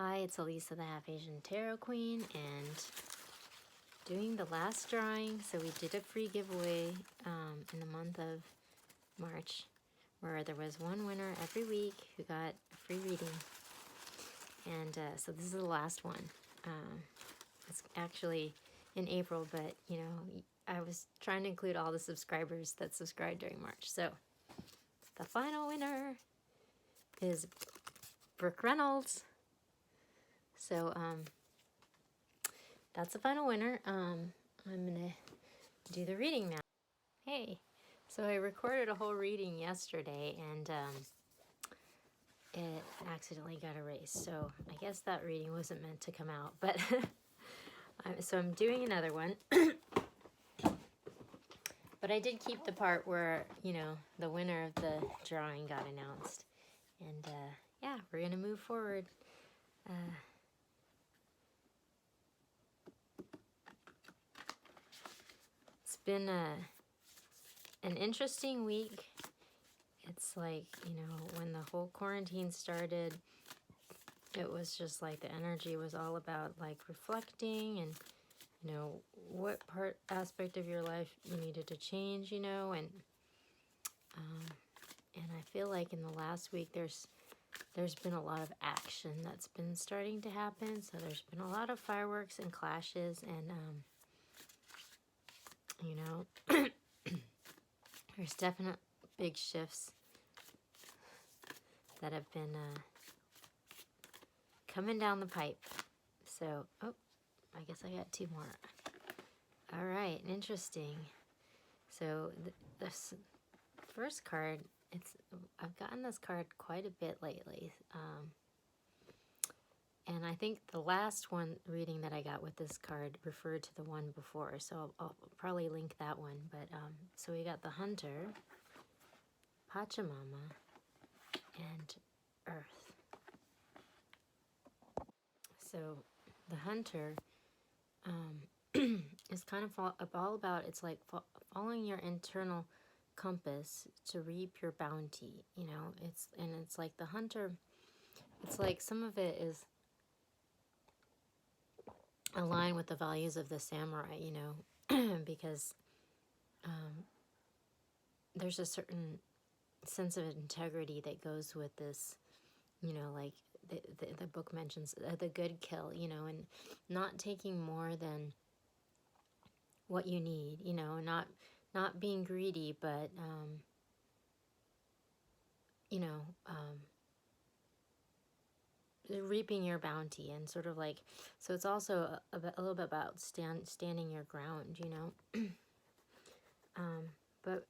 Hi, it's Elisa, the Half Asian Tarot Queen, and doing the last drawing. So we did a free giveaway in the month of March, where there was one winner every week who got a free reading. And so this is the last one. It's actually in April, but I was trying to include all the subscribers that subscribed during March. So the final winner is Brooke Reynolds. So that's the final winner. I'm gonna do the reading now. Hey, so I recorded a whole reading yesterday, and it accidentally got erased. So I guess that reading wasn't meant to come out. But so I'm doing another one. But I did keep the part where the winner of the drawing got announced, and yeah, we're gonna move forward. It's been an interesting week. It's like, when the whole quarantine started, it was just like the energy was all about like reflecting and, what aspect of your life you needed to change, and I feel like in the last week there's been a lot of action that's been starting to happen. So there's been a lot of fireworks and clashes, and there's definite big shifts that have been coming down the pipe. So, oh, I guess I got two more. All right, interesting. So this first card, I've gotten this card quite a bit lately. And I think the last reading that I got with this card referred to the one before, so I'll probably link that one. But so we got the Hunter, Pachamama, and Earth. So the Hunter is kind of all about, it's like following your internal compass to reap your bounty. It's like the Hunter, it's like some of it is aligned with the values of the samurai, because there's a certain sense of integrity that goes with this, like the book mentions the good kill, and not taking more than what you need, not being greedy, but reaping your bounty, and sort of like, so it's also a little bit about standing your ground, but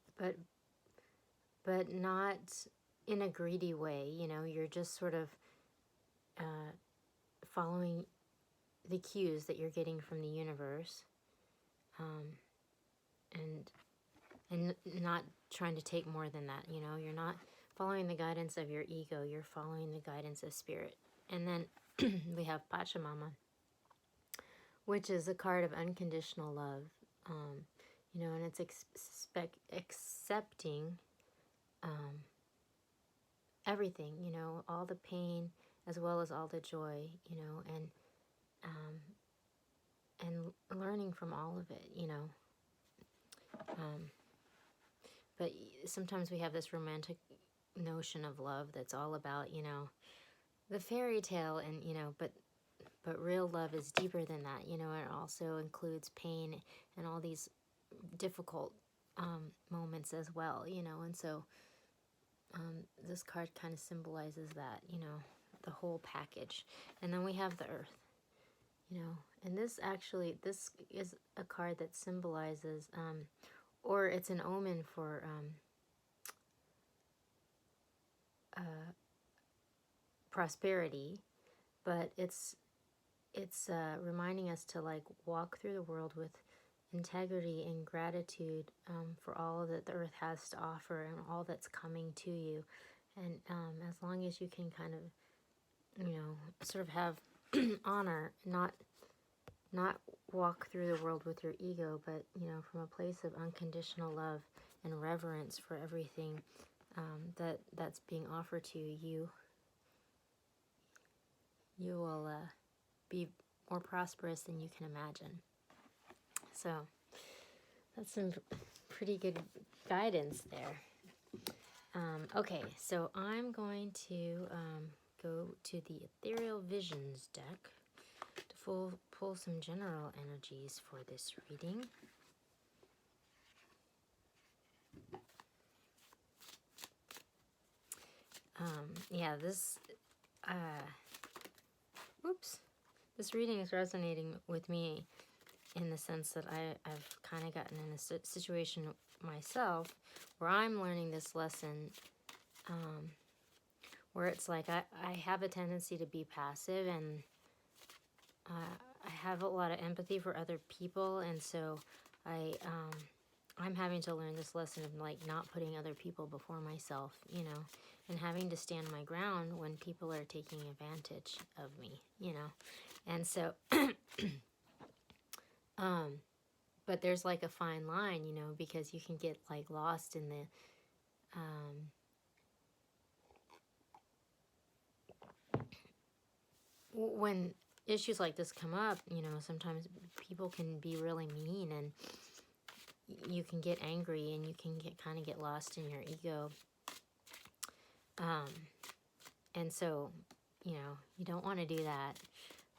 not in a greedy way. You're just sort of following the cues that you're getting from the universe, and not trying to take more than that. You're not following the guidance of your ego, you're following the guidance of spirit. And then we have Pachamama, which is a card of unconditional love, and it's accepting everything, all the pain as well as all the joy, and learning from all of it, but sometimes we have this romantic notion of love that's all about, the fairy tale, and but real love is deeper than that. It also includes pain and all these difficult moments as well, and so this card kind of symbolizes that, the whole package. And then we have the Earth, and this is a card that symbolizes, or it's an omen for prosperity, but it's reminding us to like walk through the world with integrity and gratitude for all that the earth has to offer and all that's coming to you. And as long as you can kind of sort of have honor, not walk through the world with your ego, but from a place of unconditional love and reverence for everything that's being offered to you, you will be more prosperous than you can imagine. So that's some pretty good guidance there. Okay, so I'm going to go to the Ethereal Visions deck to pull some general energies for this reading. Yeah, this this reading is resonating with me in the sense that I've kind of gotten in a situation myself where I'm learning this lesson, where it's like I have a tendency to be passive, and I have a lot of empathy for other people, and so I'm having to learn this lesson of like not putting other people before myself, you know, and having to stand my ground when people are taking advantage of me, you know. And so but there's like a fine line, you know, because you can get like lost in the when issues like this come up, you know, sometimes people can be really mean, and you can get angry, and you can kind of get lost in your ego. And so, you know, you don't want to do that,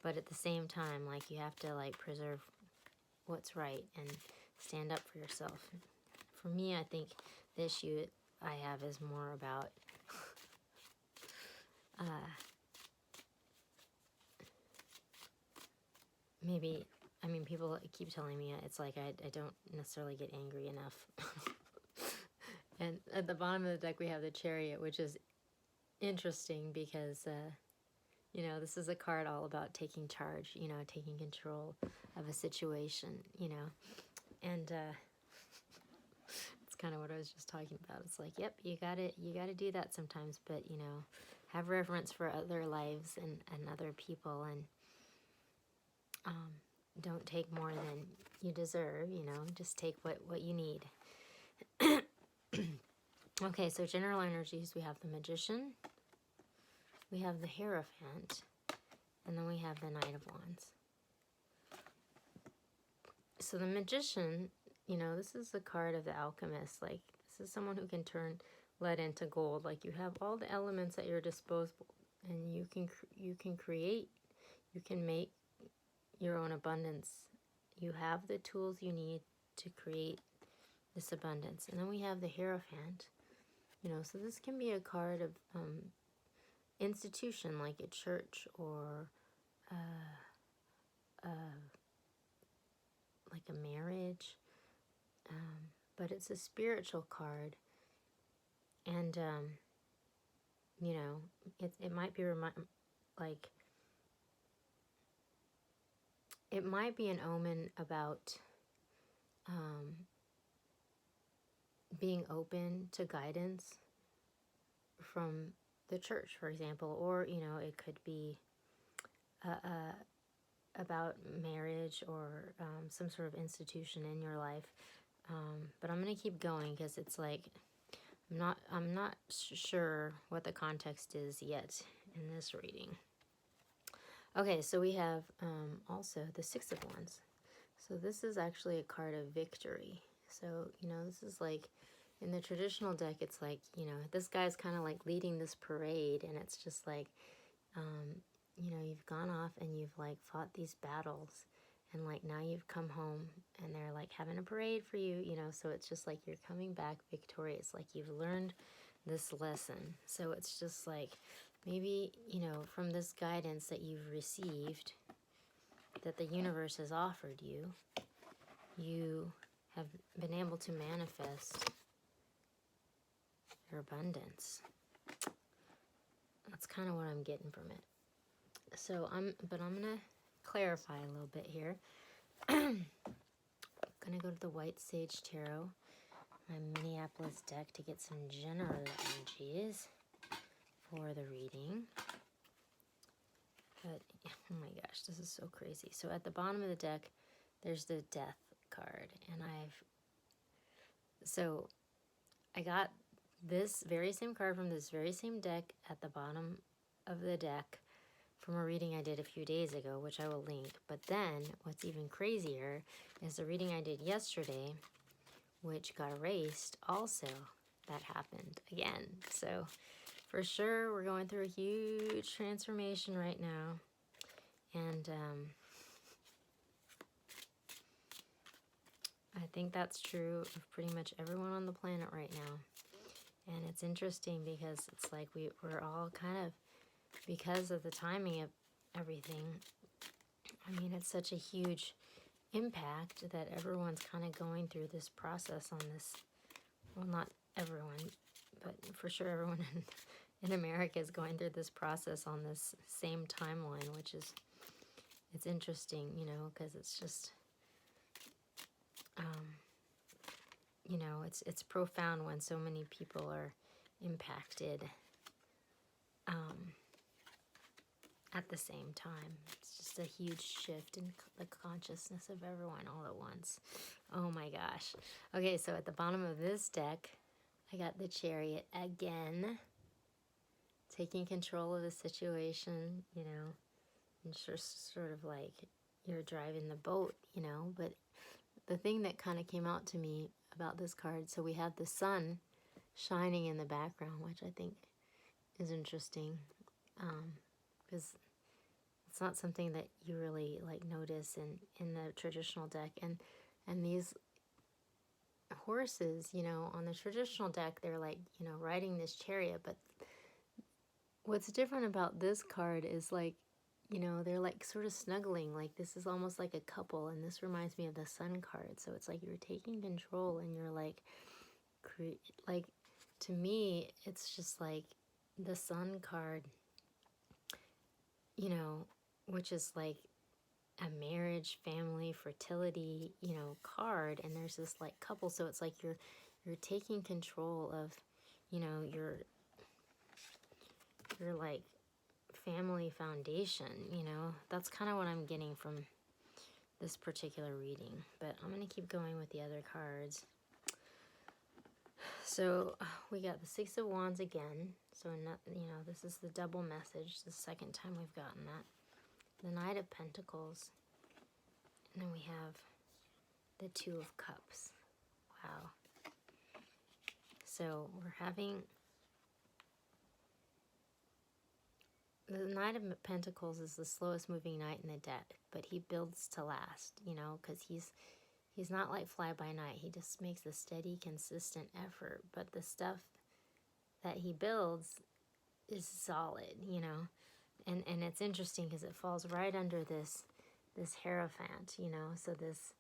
but at the same time, like, you have to like preserve what's right and stand up for yourself. For me, I think the issue I have is more about maybe, I mean, people keep telling me it's like I don't necessarily get angry enough. And at the bottom of the deck we have the Chariot, which is interesting because you know, this is a card all about taking charge, you know, taking control of a situation, you know. And it's kind of what I was just talking about. It's like, yep, you gotta do that sometimes, but, you know, have reverence for other lives and other people, and don't take more than you deserve, you know, just take what you need. Okay, so general energies, we have the Magician, we have the Hierophant, and then we have the Knight of Wands. So the Magician, you know, this is the card of the alchemist. Like, this is someone who can turn lead into gold. Like, you have all the elements at your disposal, and you can create, you can make your own abundance. You have the tools you need to create this abundance. And then we have the Hierophant, you know, so this can be a card of institution, like a church, or like a marriage, but it's a spiritual card. And you know, it might be like, it might be an omen about being open to guidance from the church, for example, or, you know, it could be about marriage, or some sort of institution in your life. But I'm gonna keep going because it's like I'm not sure what the context is yet in this reading. Okay, so we have also the Six of Wands. So this is actually a card of victory. So, you know, this is like, in the traditional deck, it's like, you know, this guy's kind of like leading this parade, and it's just like, you know, you've gone off and you've like fought these battles, and like now you've come home and they're like having a parade for you, you know, so it's just like you're coming back victorious, like you've learned this lesson. So it's just like, maybe, you know, from this guidance that you've received, that the universe has offered you, you have been able to manifest your abundance. That's kind of what I'm getting from it. So I'm gonna clarify a little bit here. I'm gonna go to the White Sage Tarot, my Minneapolis deck, to get some general energies for the reading. But oh my gosh, this is so crazy. So at the bottom of the deck, there's the Death card, and I got this very same card from this very same deck at the bottom of the deck from a reading I did a few days ago, which I will link. But then what's even crazier is the reading I did yesterday, which got erased also. That happened again. So for sure, we're going through a huge transformation right now. And I think that's true of pretty much everyone on the planet right now. And it's interesting because it's like we're all kind of, because of the timing of everything, I mean, it's such a huge impact that everyone's kind of going through this process on this. Well, not everyone, but for sure everyone in America is going through this process on this same timeline, which is, it's interesting, you know, because it's just, you know, it's profound when so many people are impacted at the same time. It's just a huge shift in the consciousness of everyone all at once. Oh my gosh. Okay, so at the bottom of this deck, I got the Chariot again, taking control of the situation, you know, and just sort of like you're driving the boat, you know. But the thing that kind of came out to me about this card, so we have the sun shining in the background, which I think is interesting, because it's not something that you really like notice in the traditional deck. And these horses, you know, on the traditional deck, they're like, you know, riding this chariot. But what's different about this card is like, you know, they're like sort of snuggling, like this is almost like a couple. And this reminds me of the sun card. So it's like you're taking control and you're like, like, to me, it's just like the sun card, you know, which is like a marriage, family, fertility, you know, card. And there's this like couple. So it's like you're taking control of, you know, your like family foundation, you know. That's kind of what I'm getting from this particular reading. But I'm going to keep going with the other cards. So we got the Six of Wands again. So, not, you know, this is the double message, the second time we've gotten that. The Knight of Pentacles. And then we have the Two of Cups. Wow. So we're having the Knight of Pentacles is the slowest moving knight in the deck, but he builds to last, you know, because he's not like fly by night. He just makes a steady, consistent effort. But the stuff that he builds is solid, you know. And it's interesting because it falls right under this Hierophant, you know. So this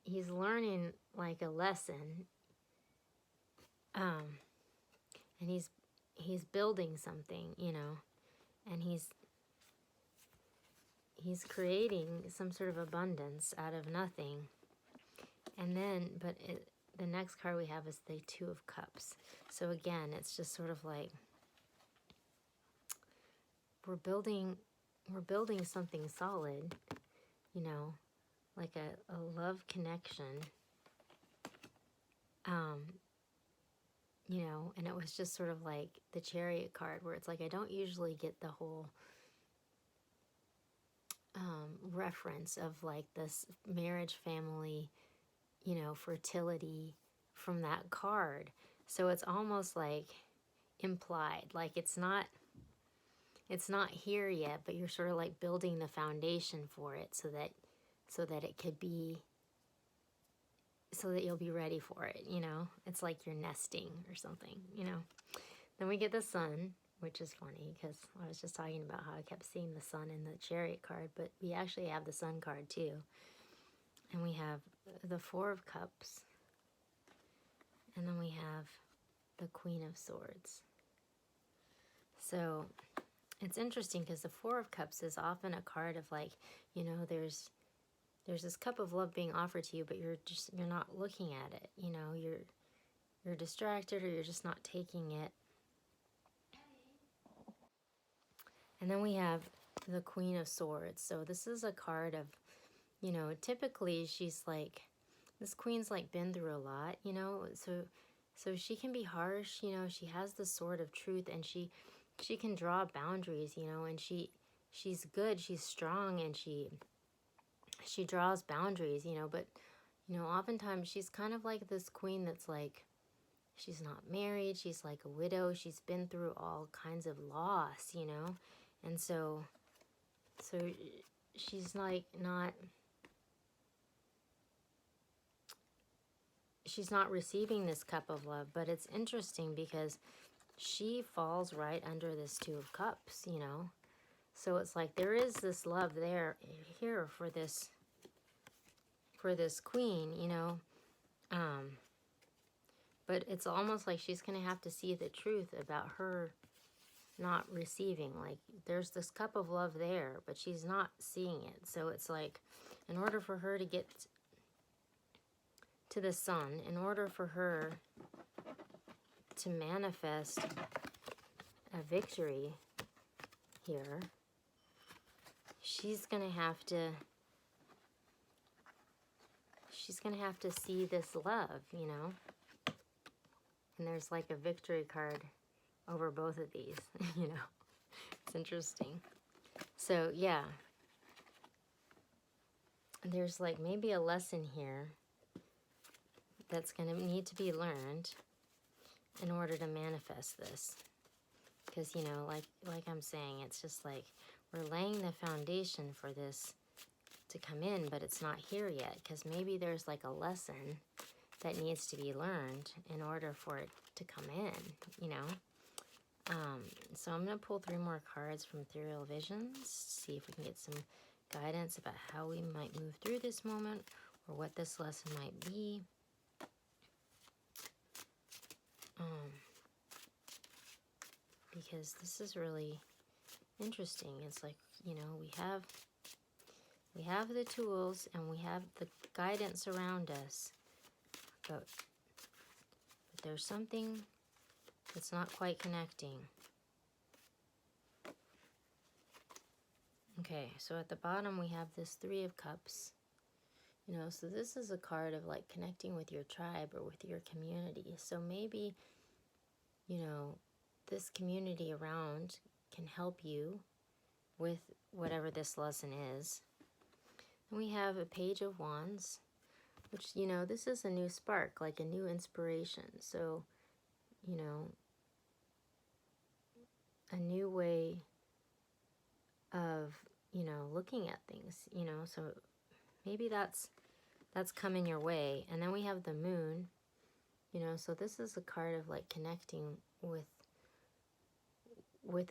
he's learning like a lesson, and he's building something, you know, and he's creating some sort of abundance out of nothing. And then, but the next card we have is the Two of Cups. So again, it's just sort of like we're building something solid, you know, like a love connection, you know. And it was just sort of like the Chariot card, where it's like I don't usually get the whole reference of like this marriage, family, you know, fertility from that card. So it's almost like implied, like it's not here yet, but you're sort of like building the foundation for it so that it could be, so that you'll be ready for it, you know. It's like you're nesting or something, you know. Then we get the Sun, which is funny because I was just talking about how I kept seeing the Sun in the Chariot card, but we actually have the Sun card too. And we have the Four of Cups, and then we have the Queen of Swords. So it's interesting because the Four of Cups is often a card of like, you know, there's this cup of love being offered to you, but you're not looking at it, you know. You're distracted, or you're just not taking it. And then we have the Queen of Swords. So this is a card of, you know, typically she's like, this queen's like been through a lot, you know. So she can be harsh, you know. She has the sword of truth, and she she can draw boundaries, you know, and she's good, she's strong, and she draws boundaries, you know, but you know, oftentimes she's kind of like this queen that's like, she's not married, she's like a widow, she's been through all kinds of loss, you know, and so she's like she's not receiving this cup of love. But it's interesting because she falls right under this Two of Cups, you know. So it's like there is this love there here for this queen, you know. But it's almost like she's going to have to see the truth about her not receiving. Like there's this cup of love there, but she's not seeing it. So it's like in order for her to get to the sun, in order for her to manifest a victory here, she's gonna have to see this love, you know. And there's like a victory card over both of these, you know. It's interesting. So yeah, there's like maybe a lesson here that's going to need to be learned in order to manifest this. Because, you know, like I'm saying, it's just like we're laying the foundation for this to come in, but it's not here yet. Because maybe there's like a lesson that needs to be learned in order for it to come in, you know. So I'm going to pull 3 more cards from Ethereal Visions, see if we can get some guidance about how we might move through this moment or what this lesson might be. Because this is really interesting. It's like, you know, we have the tools and we have the guidance around us, but there's something that's not quite connecting. Okay, so at the bottom we have this 3 of Cups. You know, so this is a card of like connecting with your tribe or with your community. So maybe, you know, this community around can help you with whatever this lesson is. And we have a Page of Wands, which, you know, this is a new spark, like a new inspiration. So, you know, a new way of, you know, looking at things, you know. So maybe that's coming your way. And then we have the Moon, you know, so this is a card of like connecting with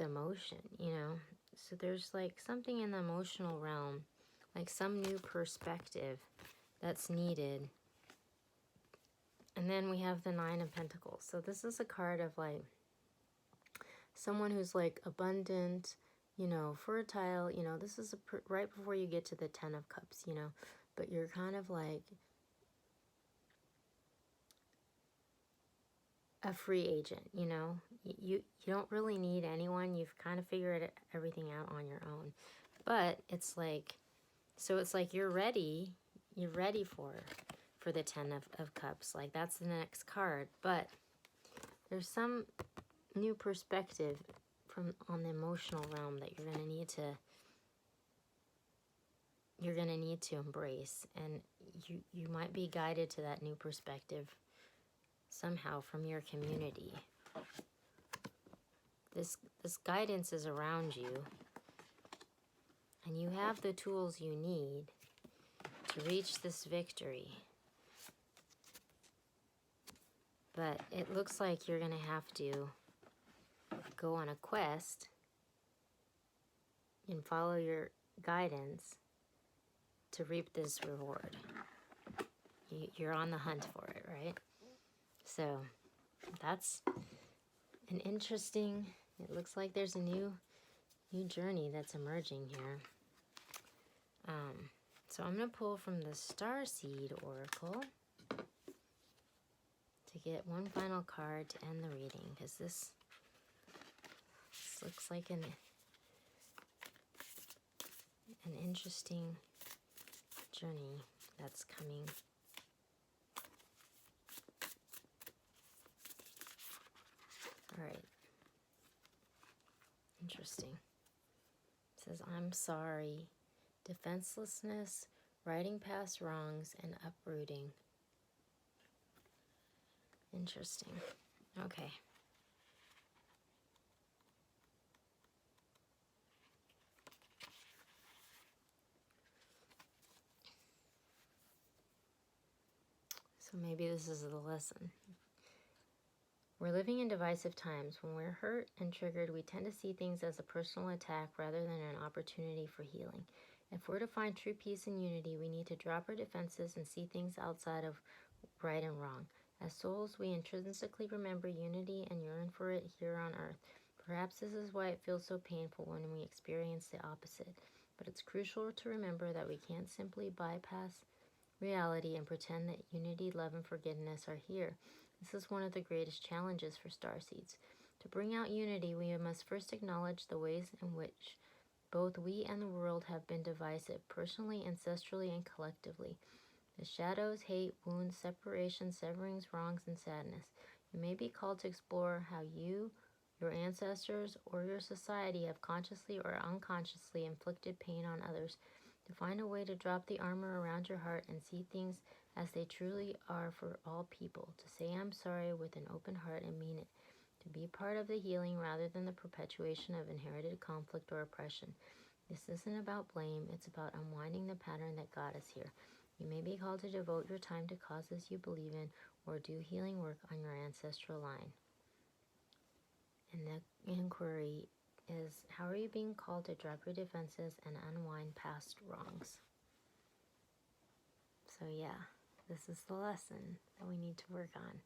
emotion, you know. So there's like something in the emotional realm, like some new perspective that's needed. And then we have the 9 of Pentacles. So this is a card of like someone who's like abundant, you know, fertile, you know. This is right before you get to the 10 of Cups, you know, but you're kind of like a free agent, you know. You don't really need anyone. You've kind of figured everything out on your own. But it's like, so it's like you're ready for the 10 of Cups. Like that's the next card. But there's some new perspective on the emotional realm that you're gonna need to embrace. And you might be guided to that new perspective somehow from your community. This guidance is around you, and you have the tools you need to reach this victory. But it looks like you're going to have to go on a quest and follow your guidance to reap this reward. You're on the hunt for it, right? So that's an interesting, it looks like there's a new journey that's emerging here. So I'm going to pull from the Starseed Oracle to get one final card to end the reading, because this looks like an interesting journey that's coming. All right. Interesting. It says, I'm sorry. Defenselessness, riding past wrongs, and uprooting. Interesting. Okay. So maybe this is the lesson. We're living in divisive times. When we're hurt and triggered, we tend to see things as a personal attack rather than an opportunity for healing. If we're to find true peace and unity, we need to drop our defenses and see things outside of right and wrong. As souls, we intrinsically remember unity and yearn for it here on earth. Perhaps this is why it feels so painful when we experience the opposite. But it's crucial to remember that we can't simply bypass reality and pretend that unity, love, and forgiveness are here. This is one of the greatest challenges for starseeds. To bring out unity, we must first acknowledge the ways in which both we and the world have been divisive, personally, ancestrally, and collectively. The shadows, hate, wounds, separation, severings, wrongs, and sadness. You may be called to explore how you, your ancestors, or your society have consciously or unconsciously inflicted pain on others. To find a way to drop the armor around your heart and see things as they truly are for all people. To say I'm sorry with an open heart and mean it. To be part of the healing rather than the perpetuation of inherited conflict or oppression. This isn't about blame, it's about unwinding the pattern that got us here. You may be called to devote your time to causes you believe in or do healing work on your ancestral line. And the inquiry is, how are you being called to drop your defenses and unwind past wrongs? So yeah, this is the lesson that we need to work on.